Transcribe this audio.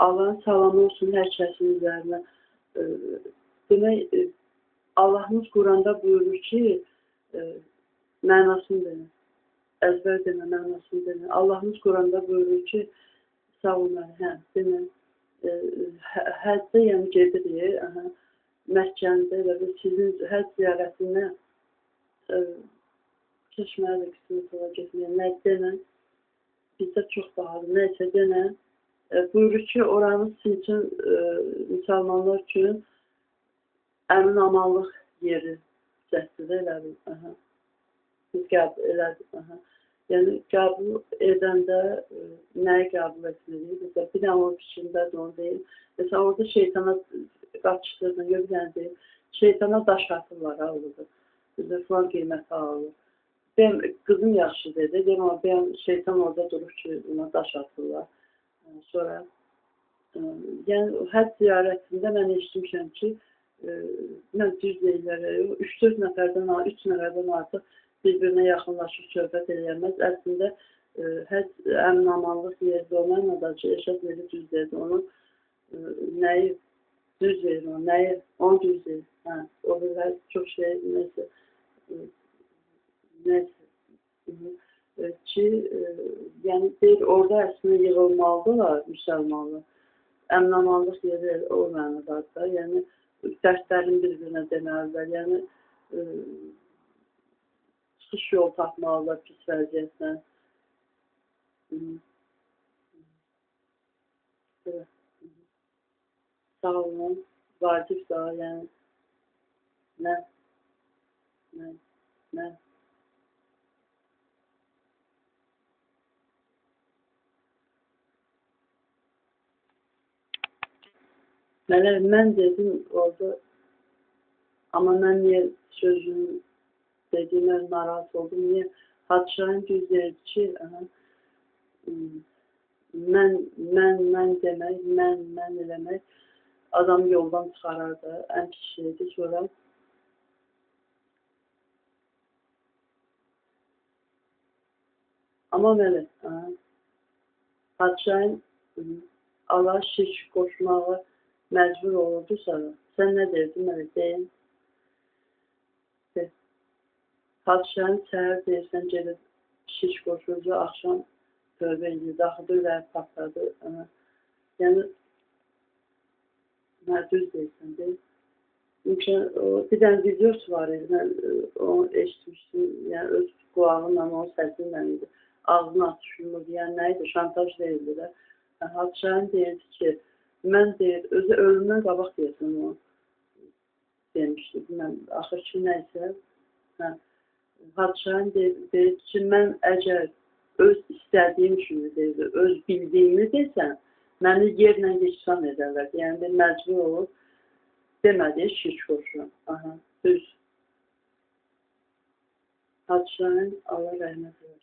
Allah'ın salamı olsun hər kəsin üzərinə. Demək, Allahımız Quranda buyurur ki, mənasını demək, əzbər demə, mənasını demək. Allahımız Quranda buyurur ki, sağ olun, demək, həccə yəni gedirik, Məkkəndə və sizin həcc ziyarətinə keçməli qismət ola getməyə, nə denən, bizdə çox bahalı, nəysə denən, buyurur ki, oranı sizin üçün, müsəlmanlar üçün əmin-amanlıq yeri cəhdidə elədik. Biz qəbul elədik. Yəni, qəbul edəndə nəyi qəbul etmeliyiz? Mesela, bir dənə o fikrindədir, onu deyil. Mesela, orada şeytana qaçışdırdın, görürsən, şeytana daş atırlar, ağlıdır. Bizdə falan qiyməti ağılır. Benim kızım yaxşı dedi. Dedim ama benim şeytan orada durur ki ona daş atırlar. Sonra yani her ziyaretinde ben eşitmişim ki ben düz deyirlər, 3-4 nəfərdən, 3 nəfərdən artıq bir-birinə yaxınlaşıb söhbət eləyəməz. Əslində əmin-amanlıq yerdə olmayla da ki, Eşət Veli düz deyir. Onu nəyi düz verir, nəyi onu düz deyir. O bir çox şey, neyse. Ki, yəni deyir, orada əslində yığılmalıdırlar müsəlmanlar. Əmin-amanlıq yeri o mənadadır. Yəni, dərslərin bir-birinə deməlidirlər. Yəni, çıxış yol tapmalıdırlar pis vəziyyətdən. Sağ olun, vacib daha, yəni, nə? Mən dedim orada, amma mən niyə sözünü dediyimə narazı oldum, niyə Hadşahın düz deyir ki, mən demək, mən eləmək adam yoldan çıxarar da, ən pis şeydir, sonra amma belə, Hadşahın Allah şirk qoşmağı məcbur olurdusa, sən nə derdin, mənə deyin. Padişahın səhər deyirsən, gedib şirk qoşucu, axşam tövbə edir, daxıdır və patladı. Yəni, düz deyirsən, deyil. Bir dənə videosu var idi, mən onu eşitmişdim, yəni öz qulağımla, onun səsinlə idi. Ağzını atışılmır, yəni nə idi, şantaj deyildi də. Padişahın deyirdi ki, mən deyir, özü ölümdən qabaq deyirsən onu demişdi. Mən axır ki, nəysə, Padişahın deyir ki, mən əgər öz istədiyim kimi deyir, öz bildiyimi desən, məni yerlə geçsam edərlər. Yəni, məcbur olur, demədiyə şirk qoşuram. Düz. Padişahın Allah rəhmət edər.